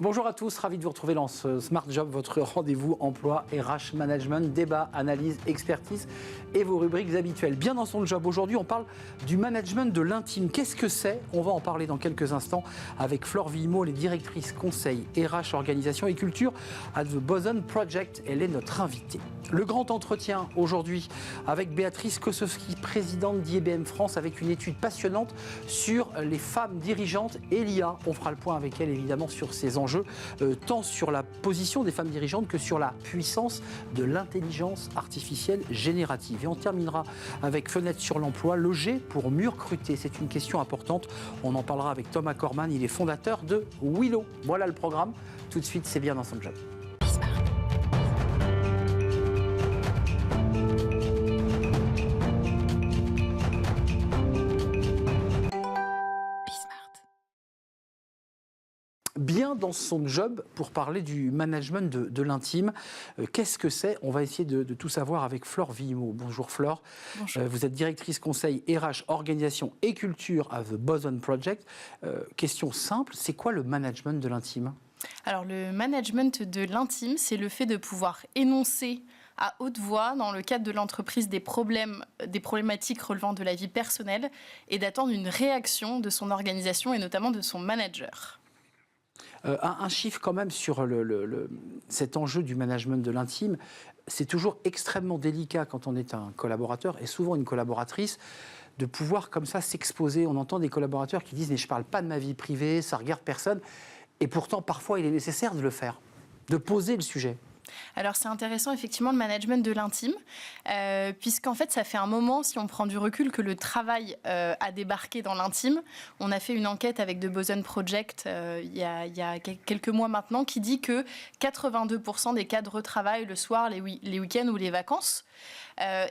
Bonjour à tous, ravi de vous retrouver dans ce Smart Job, votre rendez-vous emploi, RH, management, débat, analyse, expertise et vos rubriques habituelles. Bien dans son job, aujourd'hui on parle du management de l'intime. Qu'est-ce que c'est? On va en parler dans quelques instants avec Flore Villemeau, les directrices conseil RH, organisation et culture à The Boson Project. Elle est notre invitée. Le grand entretien aujourd'hui avec Béatrice Kosowski, présidente d'IBM France, avec une étude passionnante sur les femmes dirigeantes et l'IA. On fera le point avec elle évidemment sur ces enjeux. Tant sur la position des femmes dirigeantes que sur la puissance de l'intelligence artificielle générative. Et on terminera avec Fenêtre sur l'emploi, loger pour mieux recruter. C'est une question importante. On en parlera avec Thomas Corman, il est fondateur de Willow. Voilà le programme. Tout de suite, c'est bien dans son job. Bien dans son job pour parler du management de l'intime. Qu'est-ce que c'est? On va essayer de tout savoir avec Flore Villemeau. Bonjour Flore. Bonjour. Vous êtes directrice conseil RH, organisation et culture à The Boson Project. Question simple, c'est quoi le management de l'intime? Alors le management de l'intime, c'est le fait de pouvoir énoncer à haute voix, dans le cadre de l'entreprise, des problématiques relevant de la vie personnelle et d'attendre une réaction de son organisation et notamment de son manager. Un chiffre quand même sur cet enjeu du management de l'intime. C'est toujours extrêmement délicat quand on est un collaborateur et souvent une collaboratrice de pouvoir comme ça s'exposer. On entend des collaborateurs qui disent « mais je ne parle pas de ma vie privée, ça ne regarde personne ». Et pourtant, parfois, il est nécessaire de le faire, de poser le sujet. Alors c'est intéressant effectivement le management de l'intime, puisqu'en fait ça fait un moment, si on prend du recul, que le travail a débarqué dans l'intime. On a fait une enquête avec The Boson Project il y a quelques mois maintenant qui dit que 82% des cadres travaillent le soir, les week-ends ou les vacances.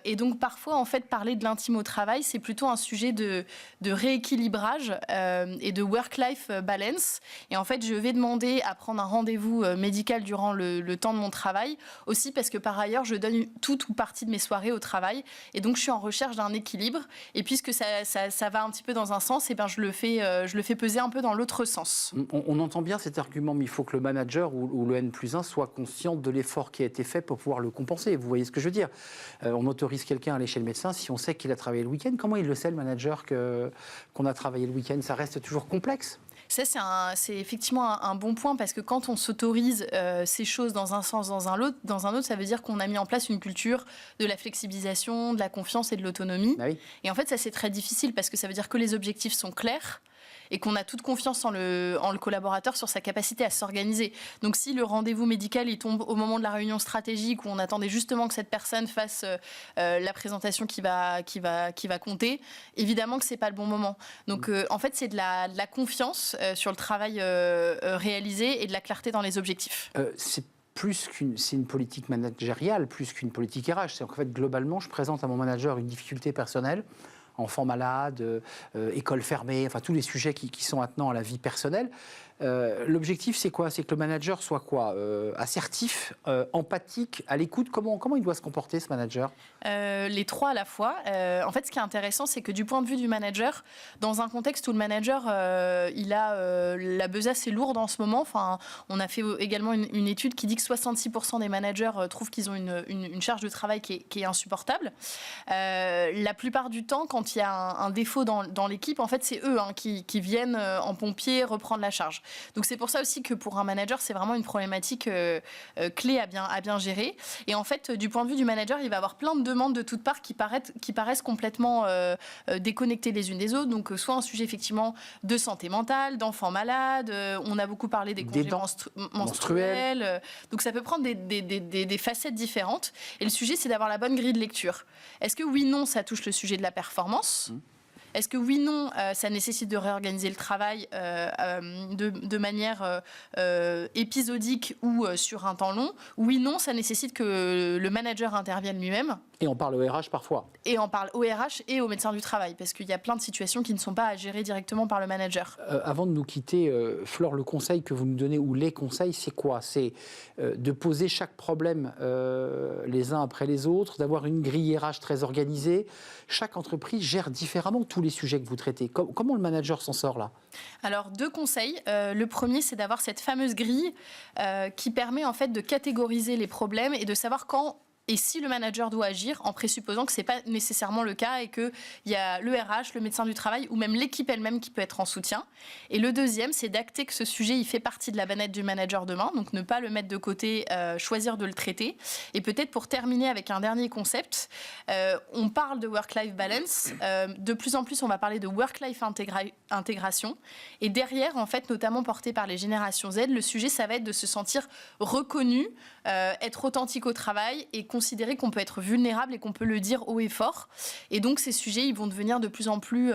Et donc parfois en fait parler de l'intime au travail c'est plutôt un sujet de rééquilibrage et de work-life balance. Et en fait je vais demander à prendre un rendez-vous médical durant le temps de mon travail, aussi parce que par ailleurs je donne toute ou partie de mes soirées au travail et donc je suis en recherche d'un équilibre, et puisque ça va un petit peu dans un sens, et ben je le fais peser un peu dans l'autre sens. On entend bien cet argument, mais il faut que le manager ou le N+1 soit conscient de l'effort qui a été fait pour pouvoir le compenser. Vous voyez ce que je veux dire? On autorise quelqu'un à aller chez le médecin si on sait qu'il a travaillé le week-end. Comment il le sait, le manager, qu'on a travaillé le week-end? Ça reste toujours complexe. Ça, c'est effectivement un bon point, parce que quand on s'autorise ces choses dans un sens, dans un autre, ça veut dire qu'on a mis en place une culture de la flexibilisation, de la confiance et de l'autonomie. Ah oui. Et en fait, ça, c'est très difficile, parce que ça veut dire que les objectifs sont clairs et qu'on a toute confiance en le collaborateur sur sa capacité à s'organiser. Donc si le rendez-vous médical il tombe au moment de la réunion stratégique où on attendait justement que cette personne fasse la présentation qui va compter, évidemment que c'est pas le bon moment. Donc en fait c'est de la confiance sur le travail réalisé et de la clarté dans les objectifs. C'est une politique managériale plus qu'une politique RH. C'est en fait globalement je présente à mon manager une difficulté personnelle, enfants malades, école fermée, enfin tous les sujets qui sont attenants à la vie personnelle. L'objectif, c'est quoi? C'est que le manager soit quoi? Assertif, empathique, à l'écoute. Comment il doit se comporter, ce manager? Les trois à la fois. En fait, ce qui est intéressant, c'est que du point de vue du manager, dans un contexte où le manager, il a la besace est lourde en ce moment. Enfin, on a fait également une étude qui dit que 66% des managers trouvent qu'ils ont une charge de travail qui est insupportable. La plupart du temps, quand il y a un défaut dans l'équipe, en fait, c'est eux qui viennent en pompier reprendre la charge. Donc c'est pour ça aussi que pour un manager, c'est vraiment une problématique clé à bien gérer. Et en fait, du point de vue du manager, il va avoir plein de demandes de toutes parts qui paraissent complètement déconnectées les unes des autres. Donc soit un sujet effectivement de santé mentale, d'enfants malades, on a beaucoup parlé des congés menstruels. Donc ça peut prendre des facettes différentes. Et le sujet, c'est d'avoir la bonne grille de lecture. Est-ce que oui, non, ça touche le sujet de la performance ? Est-ce que oui, non, ça nécessite de réorganiser le travail de manière épisodique ou sur un temps long? Oui, non, ça nécessite que le manager intervienne lui-même. Et on parle au RH parfois. Et on parle au RH et au médecin du travail, parce qu'il y a plein de situations qui ne sont pas à gérer directement par le manager. Avant de nous quitter, Flore, le conseil que vous nous donnez, ou les conseils, c'est quoi? C'est de poser chaque problème les uns après les autres, d'avoir une grille RH très organisée. Chaque entreprise gère différemment tous les sujets que vous traitez. Comment le manager s'en sort là? Alors, 2 conseils. Le premier, c'est d'avoir cette fameuse grille qui permet en fait de catégoriser les problèmes et de savoir quand et si le manager doit agir, en présupposant que ce n'est pas nécessairement le cas et qu'il y a le RH, le médecin du travail ou même l'équipe elle-même qui peut être en soutien. Et le deuxième, c'est d'acter que ce sujet, il fait partie de la banette du manager demain, donc ne pas le mettre de côté, choisir de le traiter. Et peut-être pour terminer avec un dernier concept, on parle de work-life balance. De plus en plus, on va parler de work-life intégration. Et derrière, en fait, notamment porté par les générations Z, le sujet, ça va être de se sentir reconnu, être authentique au travail et considérer qu'on peut être vulnérable et qu'on peut le dire haut et fort. Et donc, ces sujets, ils vont devenir de plus en plus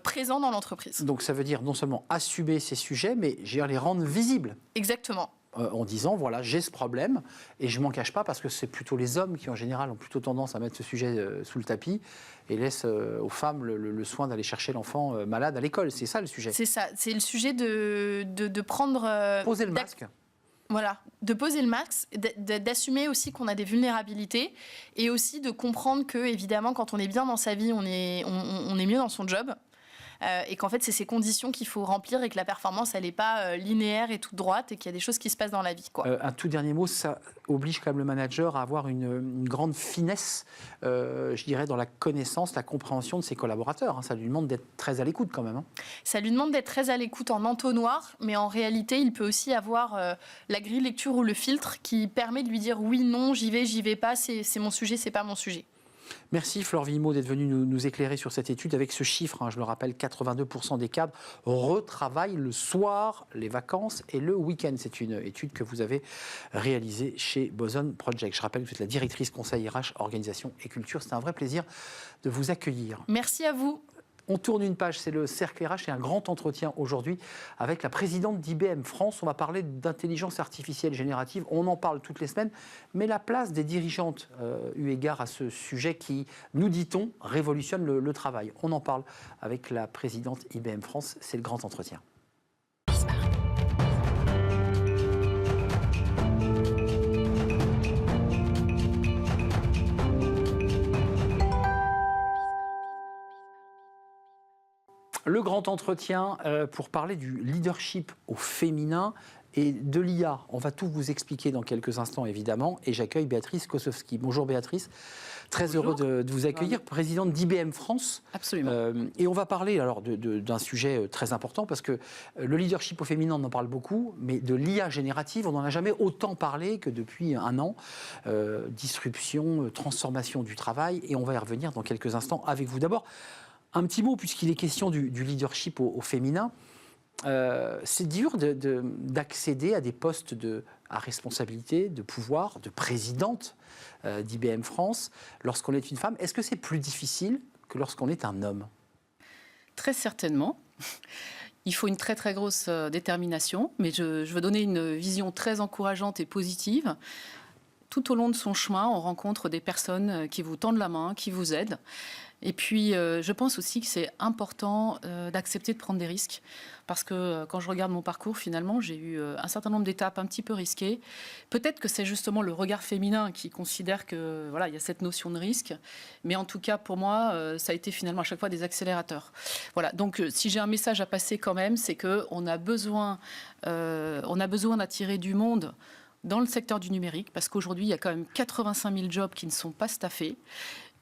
présents dans l'entreprise. Donc, ça veut dire non seulement assumer ces sujets, mais les rendre visibles. Exactement. En disant, voilà, j'ai ce problème et je ne m'en cache pas parce que c'est plutôt les hommes qui, en général, ont plutôt tendance à mettre ce sujet sous le tapis et laissent aux femmes le soin d'aller chercher l'enfant malade à l'école. C'est ça le sujet. C'est ça. C'est le sujet de prendre... Poser le masque. Voilà, de poser le masque, d'assumer aussi qu'on a des vulnérabilités et aussi de comprendre que, évidemment, quand on est bien dans sa vie, on est mieux dans son job. Et qu'en fait, c'est ces conditions qu'il faut remplir et que la performance, elle n'est pas linéaire et toute droite et qu'il y a des choses qui se passent dans la vie, quoi. Un tout dernier mot, ça oblige quand même le manager à avoir une grande finesse, je dirais, dans la connaissance, la compréhension de ses collaborateurs. Hein. Ça lui demande d'être très à l'écoute quand même. Hein. Ça lui demande d'être très à l'écoute en entonnoir, mais en réalité, il peut aussi avoir la grille lecture ou le filtre qui permet de lui dire oui, non, j'y vais pas, c'est mon sujet, c'est pas mon sujet. Merci Flore Villemeau d'être venue nous éclairer sur cette étude avec ce chiffre, hein, je le rappelle, 82% des cadres retravaillent le soir, les vacances et le week-end. C'est une étude que vous avez réalisée chez Boson Project. Je rappelle que vous êtes la directrice conseil RH, organisation et culture. C'était un vrai plaisir de vous accueillir. Merci à vous. On tourne une page, c'est le Cercle RH et un grand entretien aujourd'hui avec la présidente d'IBM France. On va parler d'intelligence artificielle générative, on en parle toutes les semaines, mais la place des dirigeantes, eu égard à ce sujet qui, nous dit-on, révolutionne le travail. On en parle avec la présidente IBM France, c'est le grand entretien. Le grand entretien pour parler du leadership au féminin et de l'IA. On va tout vous expliquer dans quelques instants, évidemment. Et j'accueille Béatrice Kosowski. Bonjour Béatrice. Très heureux de vous accueillir, présidente d'IBM France. Absolument. Et on va parler alors d'un sujet très important parce que le leadership au féminin, on en parle beaucoup, mais de l'IA générative, on n'en a jamais autant parlé que depuis un an. Disruption, transformation du travail. Et on va y revenir dans quelques instants avec vous. D'abord, un petit mot, puisqu'il est question du leadership au féminin. C'est dur d'accéder à des postes à responsabilité, de pouvoir, de présidente d'IBM France lorsqu'on est une femme. Est-ce que c'est plus difficile que lorsqu'on est un homme? Très certainement. Il faut une très très grosse détermination, mais je veux donner une vision très encourageante et positive. Tout au long de son chemin, on rencontre des personnes qui vous tendent la main, qui vous aident. Et puis, je pense aussi que c'est important d'accepter de prendre des risques. Parce que quand je regarde mon parcours, finalement, j'ai eu un certain nombre d'étapes un petit peu risquées. Peut-être que c'est justement le regard féminin qui considère que voilà, il y a cette notion de risque. Mais en tout cas, pour moi, ça a été finalement à chaque fois des accélérateurs. Voilà. Donc, si j'ai un message à passer quand même, c'est qu'on a besoin d'attirer du monde dans le secteur du numérique, parce qu'aujourd'hui, il y a quand même 85 000 jobs qui ne sont pas staffés.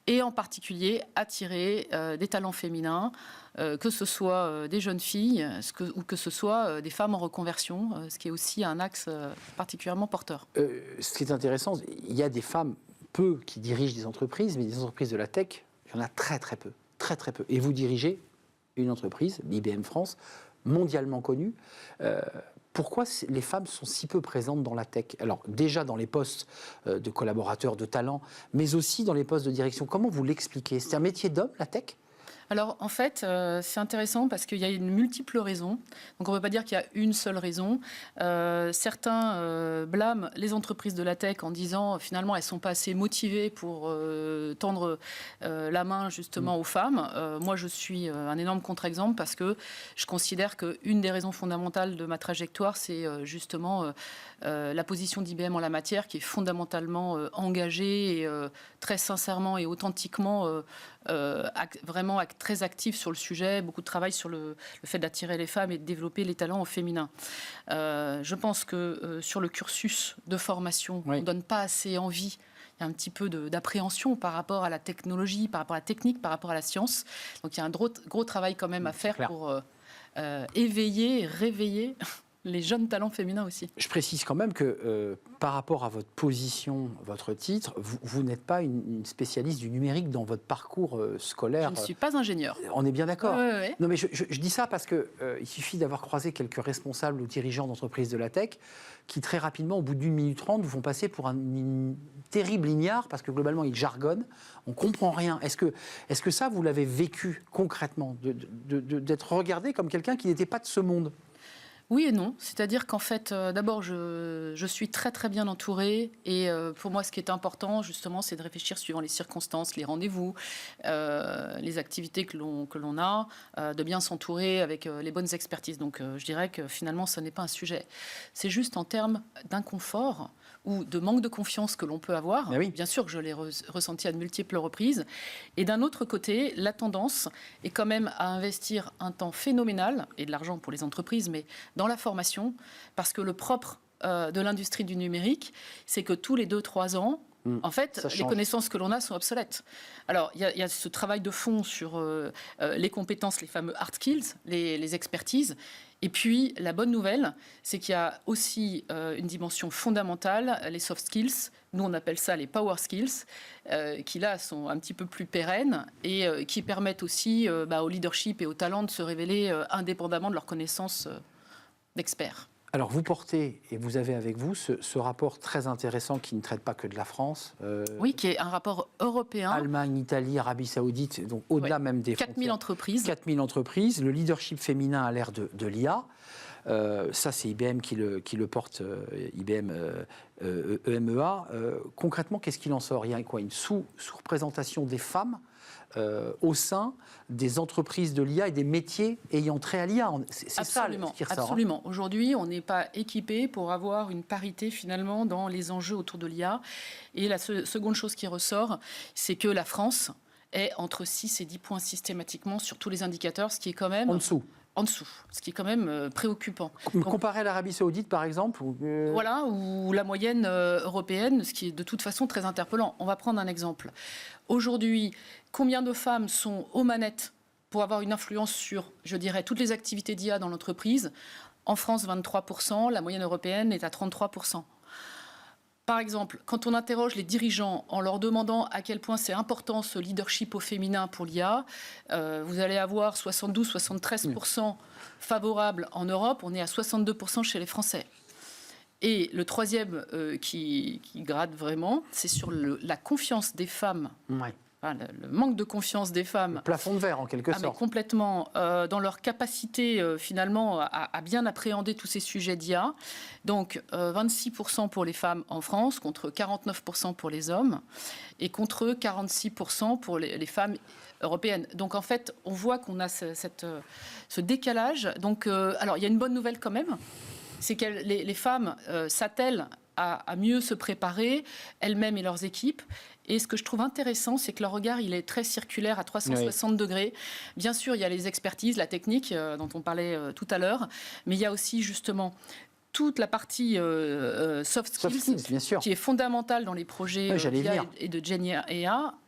Et en particulier attirer des talents féminins, que ce soit des jeunes filles ou que ce soit des femmes en reconversion, ce qui est aussi un axe particulièrement porteur. Ce qui est intéressant, il y a des femmes peu qui dirigent des entreprises, mais des entreprises de la tech, il y en a très très peu, très très peu. Et vous dirigez une entreprise, IBM France, mondialement connue. Pourquoi les femmes sont si peu présentes dans la tech? Alors déjà dans les postes de collaborateurs, de talents, mais aussi dans les postes de direction. Comment vous l'expliquez? C'est un métier d'homme, la tech? Alors, en fait, c'est intéressant parce qu'il y a une multiple raison. Donc, on ne peut pas dire qu'il y a une seule raison. Certains blâment les entreprises de la tech en disant, finalement, elles ne sont pas assez motivées pour tendre la main, justement, aux femmes. Moi, je suis un énorme contre-exemple parce que je considère qu'une des raisons fondamentales de ma trajectoire, c'est justement la position d'IBM en la matière qui est fondamentalement engagée et très sincèrement et authentiquement vraiment très active sur le sujet, beaucoup de travail sur le fait d'attirer les femmes et de développer les talents au féminin. Je pense que sur le cursus de formation, on ne donne pas assez envie. Il y a un petit peu d'appréhension par rapport à la technologie, par rapport à la technique, par rapport à la science. Donc il y a un gros travail quand même à faire pour éveiller, réveiller les jeunes talents féminins aussi. Je précise quand même que par rapport à votre position, votre titre, vous n'êtes pas une spécialiste du numérique dans votre parcours scolaire. Je ne suis pas ingénieure. On est bien d'accord. Oui. Non, mais je dis ça parce qu'il suffit d'avoir croisé quelques responsables ou dirigeants d'entreprises de la tech qui, très rapidement, au bout d'1 minute 30, vous font passer pour un terrible ignare parce que, globalement, ils jargonnent, on ne comprend rien. Est-ce que ça, vous l'avez vécu concrètement, d'être regardé comme quelqu'un qui n'était pas de ce monde ? Oui et non. C'est-à-dire qu'en fait, d'abord, je suis très très bien entourée et pour moi, ce qui est important, justement, c'est de réfléchir suivant les circonstances, les rendez-vous, les activités que l'on a, de bien s'entourer avec les bonnes expertises. Donc, je dirais que finalement, ce n'est pas un sujet. C'est juste en termes d'inconfort ou de manque de confiance que l'on peut avoir. Oui. Bien sûr que je l'ai ressenti à de multiples reprises. Et d'un autre côté, la tendance est quand même à investir un temps phénoménal, et de l'argent pour les entreprises, mais dans la formation, parce que le propre de l'industrie du numérique, c'est que tous les 2-3 ans, en fait, les connaissances que l'on a sont obsolètes. Alors, il y a ce travail de fond sur les compétences, les fameux hard skills, les expertises. Et puis, la bonne nouvelle, c'est qu'il y a aussi une dimension fondamentale, les soft skills. Nous, on appelle ça les power skills, qui là sont un petit peu plus pérennes et qui permettent aussi au leadership et au talent de se révéler indépendamment de leurs connaissances d'experts. Alors, vous portez, et vous avez avec vous, ce rapport très intéressant qui ne traite pas que de la France. Oui, qui est un rapport européen. Allemagne, Italie, Arabie Saoudite, donc au-delà même des 4000 entreprises. 4000 entreprises. Le leadership féminin à l'ère de l'IA. Ça, c'est IBM qui le porte, IBM EMEA. Concrètement, qu'est-ce qu'il en sort ? Il y a quoi ? Une sous-représentation des femmes au sein des entreprises de l'IA et des métiers ayant trait à l'IA. C'est ça ce qui ressort. Absolument. Aujourd'hui, on n'est pas équipé pour avoir une parité finalement dans les enjeux autour de l'IA. Et la seconde chose qui ressort, c'est que la France est entre 6 et 10 points systématiquement sur tous les indicateurs, ce qui est quand même... En dessous, ce qui est quand même préoccupant. Comparé à l'Arabie Saoudite, par exemple Voilà, ou la moyenne européenne, ce qui est de toute façon très interpellant. On va prendre un exemple. Aujourd'hui, combien de femmes sont aux manettes pour avoir une influence sur, je dirais, toutes les activités d'IA dans l'entreprise ? En France, 23%, la moyenne européenne est à 33%. Par exemple, quand on interroge les dirigeants en leur demandant à quel point c'est important ce leadership au féminin pour l'IA, vous allez avoir 72-73% favorables en Europe, on est à 62% chez les Français. Et le troisième qui grade vraiment, c'est sur la confiance des femmes. Ouais. Enfin, le manque de confiance des femmes. Le plafond de verre, en quelque sorte. Mais complètement, dans leur capacité, finalement, à bien appréhender tous ces sujets d'IA. Donc, 26% pour les femmes en France, contre 49% pour les hommes, et contre 46% pour les femmes européennes. Donc, en fait, on voit qu'on a ce décalage. Donc, alors, il y a une bonne nouvelle quand même, c'est que les femmes s'attellent à mieux se préparer, elles-mêmes et leurs équipes. Et ce que je trouve intéressant, c'est que leur regard, il est très circulaire à 360 degrés. Bien sûr, il y a les expertises, la technique dont on parlait tout à l'heure, mais il y a aussi justement toute la partie soft skills bien sûr, qui est fondamentale dans les projets d'IA et de Gen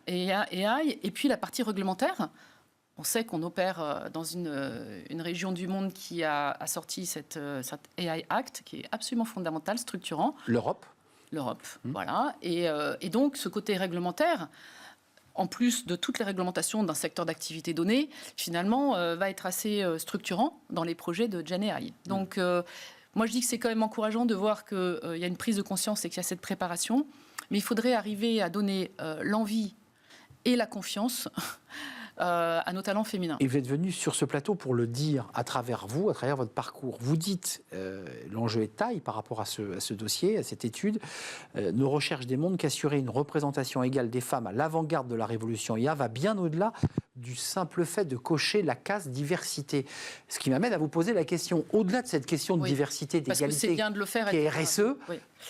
AI, et puis la partie réglementaire. On sait qu'on opère dans une région du monde qui a sorti cet AI Act, qui est absolument fondamental, structurant. L'Europe, voilà. Et donc, ce côté réglementaire, en plus de toutes les réglementations d'un secteur d'activité donné, finalement, va être assez structurant dans les projets de Gen AI. Donc, moi, je dis que c'est quand même encourageant de voir qu'il y a une prise de conscience et qu'il y a cette préparation. Mais il faudrait arriver à donner l'envie et la confiance à nos talents féminins. Et vous êtes venu sur ce plateau pour le dire à travers vous, à travers votre parcours. Vous dites, l'enjeu est de taille par rapport à ce dossier, à cette étude. Nos recherches démontrent qu'assurer une représentation égale des femmes à l'avant-garde de la révolution IA va bien au-delà du simple fait de cocher la case diversité. Ce qui m'amène à vous poser la question, au-delà de cette question de diversité, parce que c'est d'égalité, bien de le faire, qui est RSE,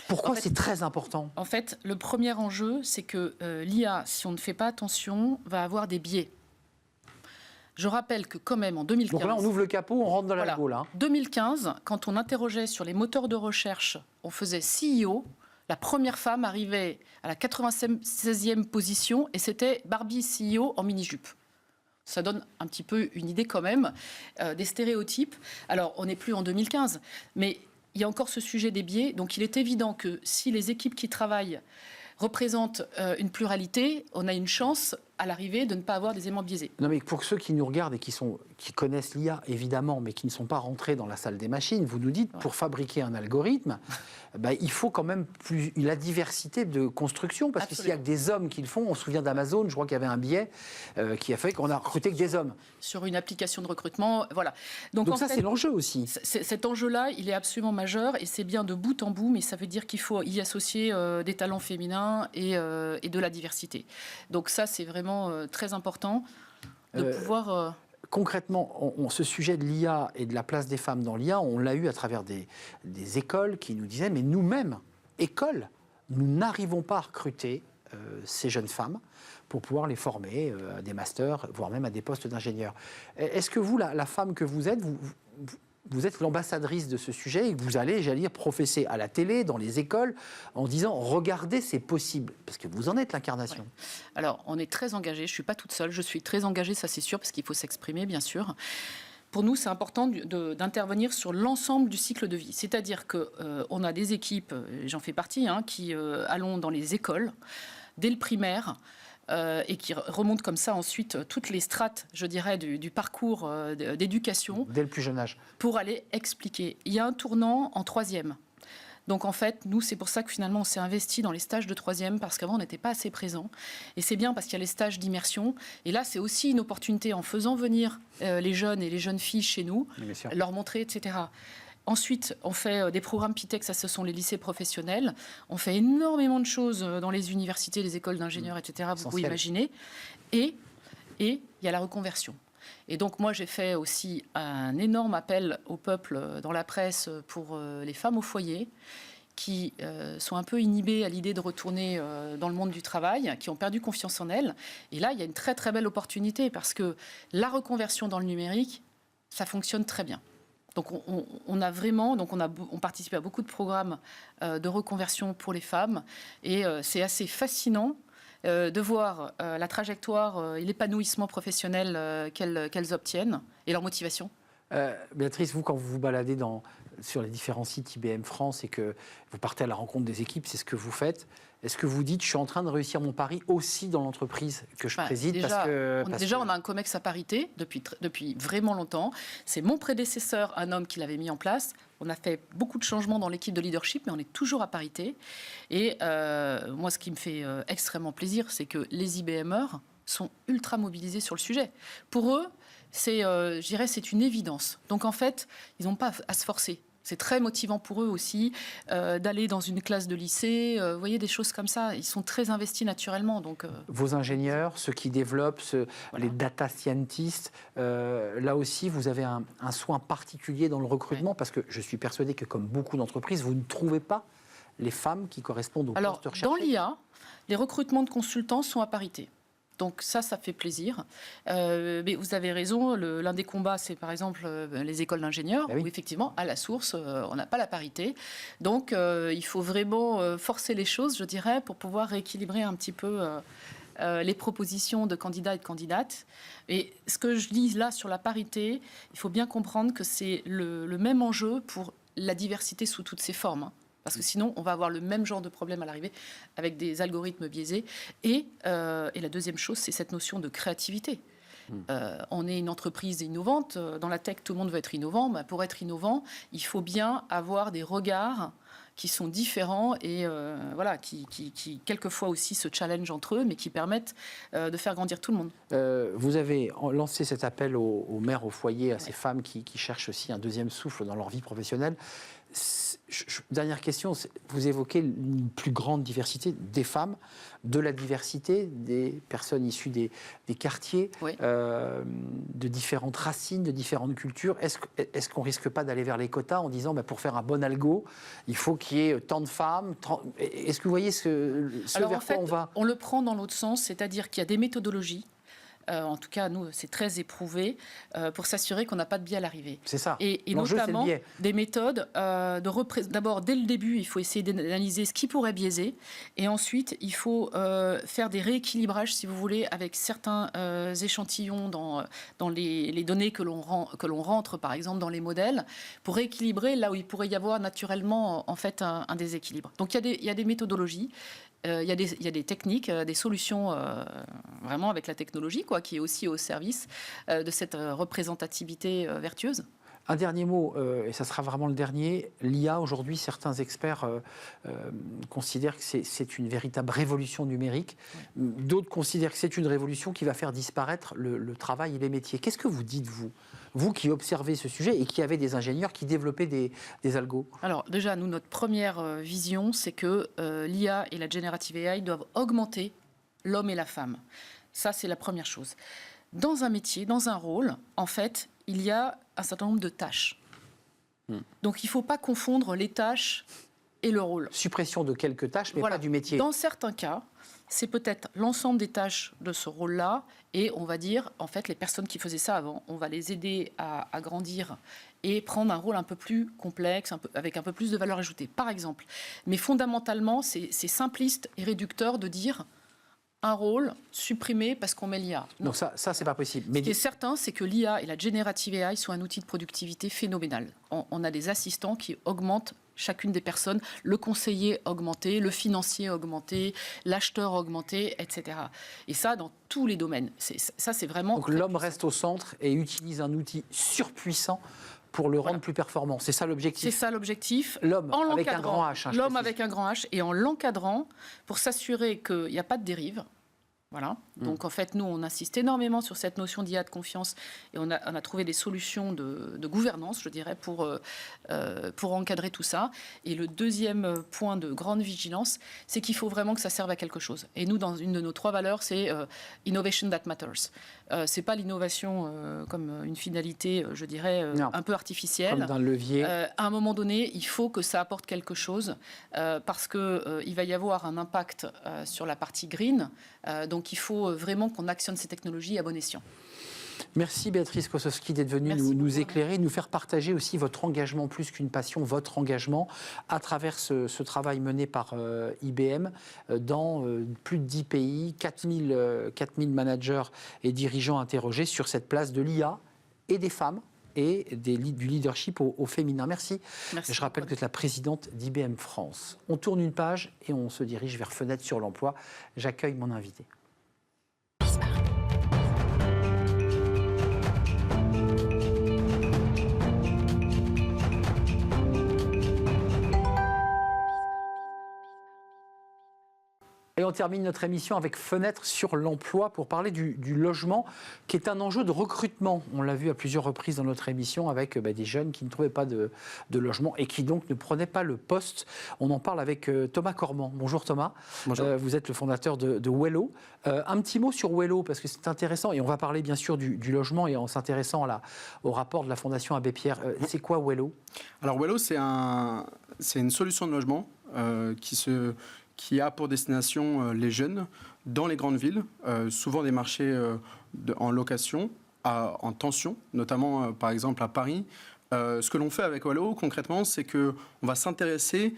pourquoi en fait, c'est très important? En fait, le premier enjeu, c'est que l'IA, si on ne fait pas attention, va avoir des biais. Je rappelle que quand même en 2015... Donc là, on ouvre le capot, on rentre dans la gaule. 2015, quand on interrogeait sur les moteurs de recherche, on faisait CEO, la première femme arrivait à la 96e position et c'était Barbie CEO en mini-jupe. Ça donne un petit peu une idée quand même des stéréotypes. Alors, on n'est plus en 2015, mais il y a encore ce sujet des biais. Donc, il est évident que si les équipes qui travaillent représentent une pluralité, on a une chance à l'arrivée de ne pas avoir des éléments biaisés. Non, mais pour ceux qui nous regardent et qui connaissent l'IA, évidemment, mais qui ne sont pas rentrés dans la salle des machines, vous nous dites, pour fabriquer un algorithme, il faut quand même la diversité de construction, parce que s'il n'y a que des hommes qui le font, on se souvient d'Amazon, je crois qu'il y avait un biais qui a fait qu'on a recruté que des hommes. Sur une application de recrutement, voilà. Donc ça, c'est l'enjeu aussi. Cet enjeu-là, il est absolument majeur, et c'est bien de bout en bout, mais ça veut dire qu'il faut y associer des talents féminins et de la diversité. Donc ça, c'est vraiment très important de pouvoir... Concrètement, ce sujet de l'IA et de la place des femmes dans l'IA, on l'a eu à travers des écoles qui nous disaient, mais nous-mêmes, écoles, nous n'arrivons pas à recruter ces jeunes femmes pour pouvoir les former à des masters, voire même à des postes d'ingénieurs. Est-ce que vous, la femme que vous êtes, vous êtes l'ambassadrice de ce sujet et que vous allez, j'allais dire, professer à la télé, dans les écoles, en disant « Regardez, c'est possible », parce que vous en êtes l'incarnation. Ouais. Alors, on est très engagés. Je ne suis pas toute seule. Je suis très engagée, ça c'est sûr, parce qu'il faut s'exprimer, bien sûr. Pour nous, c'est important d'intervenir sur l'ensemble du cycle de vie. C'est-à-dire qu'on a des équipes, j'en fais partie, qui allons dans les écoles, dès le primaire, et qui remontent comme ça ensuite toutes les strates, je dirais, du parcours d'éducation. Dès le plus jeune âge. Pour aller expliquer. Il y a un tournant en troisième. Donc en fait, nous, c'est pour ça que finalement, on s'est investi dans les stages de troisième, parce qu'avant, on n'était pas assez présents. Et c'est bien parce qu'il y a les stages d'immersion. Et là, c'est aussi une opportunité en faisant venir les jeunes et les jeunes filles chez nous, leur montrer, etc. Ensuite, on fait des programmes PITEX, ça ce sont les lycées professionnels. On fait énormément de choses dans les universités, les écoles d'ingénieurs, etc. Vous pouvez imaginer. Et il y a la reconversion. Et donc moi, j'ai fait aussi un énorme appel au peuple dans la presse pour les femmes au foyer qui sont un peu inhibées à l'idée de retourner dans le monde du travail, qui ont perdu confiance en elles. Et là, il y a une très très belle opportunité parce que la reconversion dans le numérique, ça fonctionne très bien. Donc on a vraiment, on participe à beaucoup de programmes de reconversion pour les femmes et c'est assez fascinant de voir la trajectoire et l'épanouissement professionnel qu'elles obtiennent et leur motivation. Béatrice, vous, quand vous vous baladez sur les différents sites IBM France et que vous partez à la rencontre des équipes, c'est ce que vous faites. Est-ce que vous dites, je suis en train de réussir mon pari aussi dans l'entreprise que je préside on a un COMEX à parité depuis vraiment longtemps. C'est mon prédécesseur, un homme qui l'avait mis en place. On a fait beaucoup de changements dans l'équipe de leadership, mais on est toujours à parité. Et moi, ce qui me fait extrêmement plaisir, c'est que les IBMeurs sont ultra mobilisés sur le sujet. Pour eux, je dirais, c'est une évidence. Donc en fait, ils n'ont pas à se forcer. C'est très motivant pour eux aussi d'aller dans une classe de lycée. Vous voyez, des choses comme ça. Ils sont très investis naturellement. Donc, vos ingénieurs, ceux qui développent, les data scientists, là aussi, vous avez un soin particulier dans le recrutement parce que je suis persuadé que, comme beaucoup d'entreprises, vous ne trouvez pas les femmes qui correspondent aux postes recherchés. Dans l'IA, les recrutements de consultants sont à parité. Donc ça fait plaisir. Mais vous avez raison, l'un des combats, c'est par exemple les écoles d'ingénieurs, où effectivement, à la source, on n'a pas la parité. Donc il faut vraiment forcer les choses, je dirais, pour pouvoir rééquilibrer un petit peu les propositions de candidats et de candidates. Et ce que je dis là sur la parité, il faut bien comprendre que c'est le même enjeu pour la diversité sous toutes ses formes. Parce que sinon, on va avoir le même genre de problème à l'arrivée avec des algorithmes biaisés. Et la deuxième chose, c'est cette notion de créativité. On est une entreprise innovante. Dans la tech, tout le monde veut être innovant. Pour être innovant, il faut bien avoir des regards qui sont différents et voilà, qui quelquefois aussi se challengent entre eux, mais qui permettent de faire grandir tout le monde. Vous avez lancé cet appel aux mères au foyer, à ces femmes qui cherchent aussi un deuxième souffle dans leur vie professionnelle. Dernière question, vous évoquez une plus grande diversité des femmes, de la diversité des personnes issues des quartiers, oui. De différentes racines, de différentes cultures. Est-ce qu'on ne risque pas d'aller vers les quotas en disant pour faire un bon algo, il faut qu'il y ait tant de femmes Est-ce que vous voyez ce Alors, vers en fait, quoi on va? On le prend dans l'autre sens, c'est-à-dire qu'il y a des méthodologies. En tout cas, nous, c'est très éprouvé pour s'assurer qu'on n'a pas de biais à l'arrivée. C'est ça. Et L'enjeu, notamment c'est le biais. des méthodes d'abord, dès le début, il faut essayer d'analyser ce qui pourrait biaiser. Et ensuite, il faut faire des rééquilibrages, si vous voulez, avec certains échantillons dans les données que l'on rentre, par exemple, dans les modèles, pour rééquilibrer là où il pourrait y avoir naturellement en fait, un déséquilibre. Donc, il y a des méthodologies. Il y a des techniques, des solutions vraiment avec la technologie, qui est aussi au service de cette représentativité vertueuse. Un dernier mot, et ça sera vraiment le dernier. L'IA, aujourd'hui, certains experts considèrent que c'est une véritable révolution numérique. Oui. D'autres considèrent que c'est une révolution qui va faire disparaître le travail et les métiers. Qu'est-ce que vous dites, vous qui observez ce sujet et qui avez des ingénieurs qui développaient des algos? Alors déjà, nous, notre première vision, c'est que l'IA et la Generative AI doivent augmenter l'homme et la femme. Ça, c'est la première chose. Dans un métier, dans un rôle, en fait, il y a un certain nombre de tâches. Donc, il ne faut pas confondre les tâches et le rôle. Suppression de quelques tâches, mais pas du métier. Dans certains cas, c'est peut-être l'ensemble des tâches de ce rôle-là, et on va dire, en fait, les personnes qui faisaient ça avant, on va les aider à grandir et prendre un rôle un peu plus complexe, avec un peu plus de valeur ajoutée, par exemple. Mais fondamentalement, c'est simpliste et réducteur de dire un rôle supprimé parce qu'on met l'IA. Donc ça c'est pas possible. Mais ce qui est certain, c'est que l'IA et la Generative AI sont un outil de productivité phénoménal. On a des assistants qui augmentent chacune des personnes, le conseiller augmenté, le financier augmenté, l'acheteur augmenté, etc. Et ça, dans tous les domaines. Ça, c'est vraiment... Donc l'homme reste au centre et utilise un outil surpuissant pour le rendre plus performant. C'est ça l'objectif. C'est ça l'objectif. L'homme avec un grand H. L'homme avec un grand H, et en l'encadrant pour s'assurer qu'il n'y a pas de dérive. Voilà. Donc en fait, nous, on insiste énormément sur cette notion d'IA de confiance, et on a trouvé des solutions de gouvernance, je dirais, pour encadrer tout ça. Et le deuxième point de grande vigilance, c'est qu'il faut vraiment que ça serve à quelque chose. Et nous, dans une de nos 3 valeurs, c'est Innovation that matters. C'est pas l'innovation comme une finalité, je dirais, un peu artificielle. Comme d'un levier. À un moment donné, il faut que ça apporte quelque chose parce qu'il va y avoir un impact sur la partie green. Donc il faut vraiment qu'on actionne ces technologies à bon escient. Merci Béatrice Kosowski d'être venue nous éclairer, nous faire partager aussi votre engagement, plus qu'une passion, votre engagement à travers ce travail mené par IBM dans plus de 10 pays, 4000 managers et dirigeants interrogés sur cette place de l'IA et des femmes et du leadership au féminin. Merci. Je rappelle que vous êtes la présidente d'IBM France. On tourne une page et on se dirige vers Fenêtre sur l'emploi. J'accueille mon invité. Et on termine notre émission avec Fenêtre sur l'emploi pour parler du logement, qui est un enjeu de recrutement. On l'a vu à plusieurs reprises dans notre émission avec des jeunes qui ne trouvaient pas de logement et qui donc ne prenaient pas le poste. On en parle avec Thomas Cormand. Bonjour Thomas. Bonjour. Vous êtes le fondateur de Wello. Un petit mot sur Wello, parce que c'est intéressant, et on va parler bien sûr du logement et en s'intéressant au rapport de la Fondation Abbé Pierre. C'est quoi Wello? Alors Wello, c'est une solution de logement qui a pour destination les jeunes dans les grandes villes, souvent des marchés en location, en tension, notamment par exemple à Paris. Ce que l'on fait avec Wello concrètement, c'est qu'on va s'intéresser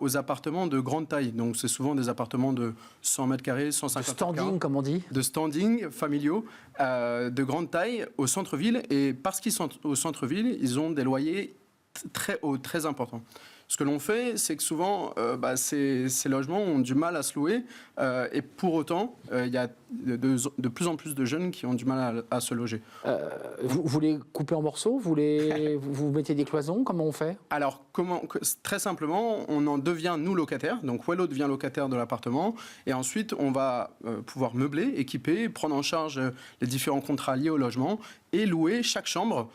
aux appartements de grande taille. Donc c'est souvent des appartements de 100 mètres carrés, 150 mètres carrés. De standing, comme on dit. De standing, familiaux, de grande taille au centre-ville. Et parce qu'ils sont au centre-ville, ils ont des loyers très hauts, très importants. Ce que l'on fait, c'est que souvent, ces logements ont du mal à se louer et pour autant, il y a de plus en plus de jeunes qui ont du mal à se loger. Vous les coupez en morceaux, vous mettez des cloisons, comment on fait? Alors, très simplement, on en devient, nous, locataires. Donc, Wello devient locataire de l'appartement. Et ensuite, on va pouvoir meubler, équiper, prendre en charge les différents contrats liés au logement et louer chaque chambre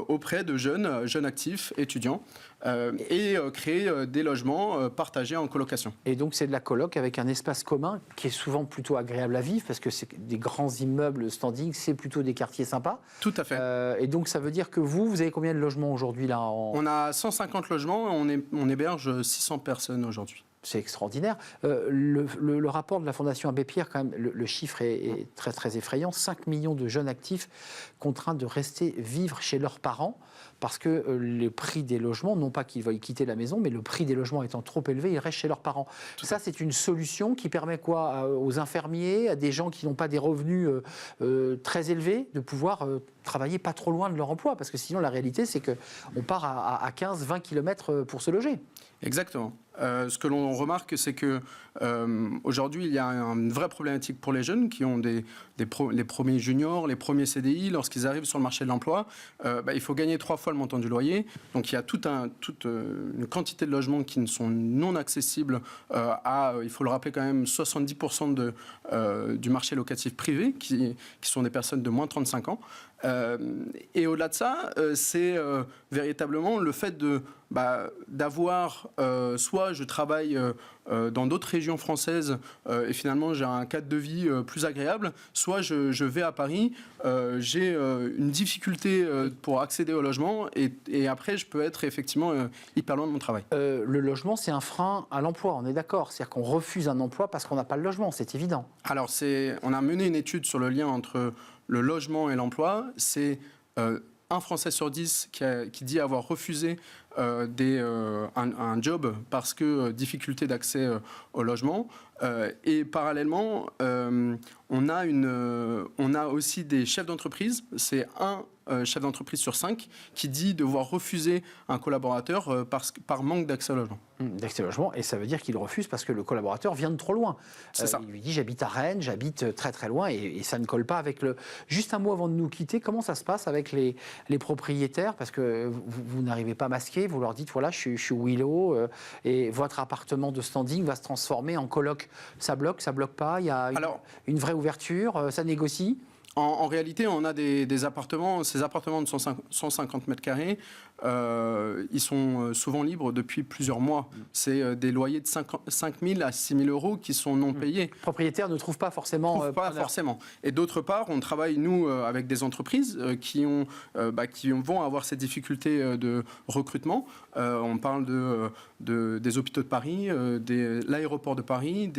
auprès de jeunes actifs, étudiants, et créer des logements partagés en colocation. Et donc c'est de la coloc avec un espace commun qui est souvent plutôt agréable à vivre parce que c'est des grands immeubles standing, c'est plutôt des quartiers sympas. Tout à fait. Et donc ça veut dire que vous avez combien de logements aujourd'hui là On a 150 logements, on héberge 600 personnes aujourd'hui. C'est extraordinaire. Le rapport de la Fondation Abbé Pierre, quand même, le chiffre est très, très effrayant. 5 millions de jeunes actifs contraints de rester vivre chez leurs parents parce que le prix des logements, non pas qu'ils veuillent quitter la maison, mais le prix des logements étant trop élevé, ils restent chez leurs parents. Ça, c'est une solution qui permet quoi aux infirmiers, à des gens qui n'ont pas des revenus très élevés, de pouvoir travailler pas trop loin de leur emploi. Parce que sinon, la réalité, c'est qu'on part à 15-20 km pour se loger. Exactement. Ce que l'on remarque, c'est que aujourd'hui, il y a une vraie problématique pour les jeunes qui ont les premiers juniors, les premiers CDI. Lorsqu'ils arrivent sur le marché de l'emploi, il faut gagner 3 fois le montant du loyer. Donc, il y a toute une quantité de logements qui ne sont non accessibles il faut le rappeler quand même, 70% du marché locatif privé, qui sont des personnes de moins de 35 ans. Et au-delà de ça, c'est véritablement le fait d'avoir soit je travaille dans d'autres régions françaises et finalement j'ai un cadre de vie plus agréable, soit je vais à Paris, j'ai une difficulté pour accéder au logement et après je peux être effectivement hyper loin de mon travail. Le logement, c'est un frein à l'emploi, on est d'accord. C'est-à-dire qu'on refuse un emploi parce qu'on n'a pas le logement, c'est évident. Alors on a mené une étude sur le lien entre le logement et l'emploi. C'est un Français sur 10 qui dit avoir refusé un job parce que difficulté d'accès au logement. Et parallèlement, on a aussi des chefs d'entreprise. C'est un chef d'entreprise sur 5 qui dit devoir refuser un collaborateur par manque d'accès au logement. D'accès au logement, et ça veut dire qu'il refuse parce que le collaborateur vient de trop loin. C'est ça. Il lui dit j'habite à Rennes, j'habite très très loin et ça ne colle pas avec le... Juste un mot avant de nous quitter, comment ça se passe avec les propriétaires? Parce que vous n'arrivez pas masqué, vous leur dites voilà je suis Willow et votre appartement de standing va se transformer en coloc. Ça bloque pas, il y a une vraie ouverture, ça négocie? En réalité, on a des appartements, ces appartements de 150 mètres carrés, ils sont souvent libres depuis plusieurs mois. C'est des loyers de 5 000 à 6 000 euros qui sont non payés. Les propriétaires ne trouvent pas forcément... Pas forcément. Et d'autre part, on travaille, nous, avec des entreprises qui vont avoir ces difficultés de recrutement. On parle des hôpitaux de Paris, l'aéroport de Paris,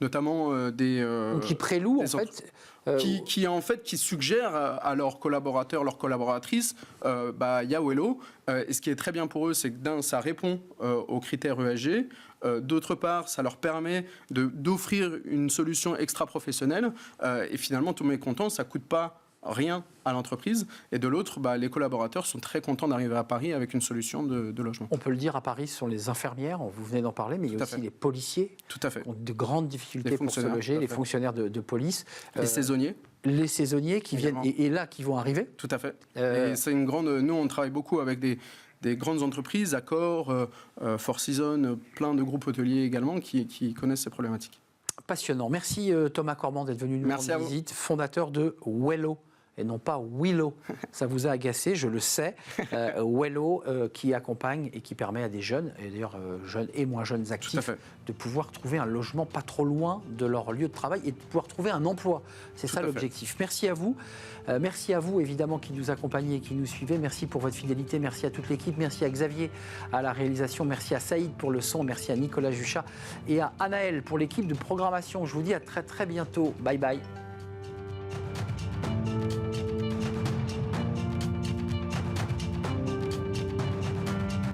notamment des... qui prélouent, en fait... qui suggèrent à leurs collaborateurs, leurs collaboratrices, il y a Wello. Et ce qui est très bien pour eux, c'est que d'un, ça répond aux critères ESG. D'autre part, ça leur permet d'offrir une solution extra-professionnelle. Et finalement, tout le monde est content, ça ne coûte pas rien à l'entreprise. Et de l'autre, les collaborateurs sont très contents d'arriver à Paris avec une solution de logement. On peut le dire, à Paris, ce sont les infirmières, vous venez d'en parler, mais il y a aussi les policiers. Tout à fait. Qui ont de grandes difficultés pour se loger, les fonctionnaires de police. Les saisonniers. Les saisonniers qui viennent, et là, qui vont arriver. Tout à fait. Et c'est une grande... Nous, on travaille beaucoup avec des grandes entreprises, Accor, Four Seasons, plein de groupes hôteliers également qui connaissent ces problématiques. Passionnant. Merci Thomas Cormand d'être venu nous rendre visite, fondateur de Wello. Et non pas Willow. Ça vous a agacé, je le sais. Wello qui accompagne et qui permet à des jeunes, et d'ailleurs jeunes et moins jeunes actifs, de pouvoir trouver un logement pas trop loin de leur lieu de travail et de pouvoir trouver un emploi. C'est ça l'objectif. Merci à vous. Merci à vous, évidemment, qui nous accompagnez et qui nous suivez. Merci pour votre fidélité. Merci à toute l'équipe. Merci à Xavier à la réalisation. Merci à Saïd pour le son. Merci à Nicolas Juchat et à Anaël pour l'équipe de programmation. Je vous dis à très très bientôt. Bye bye.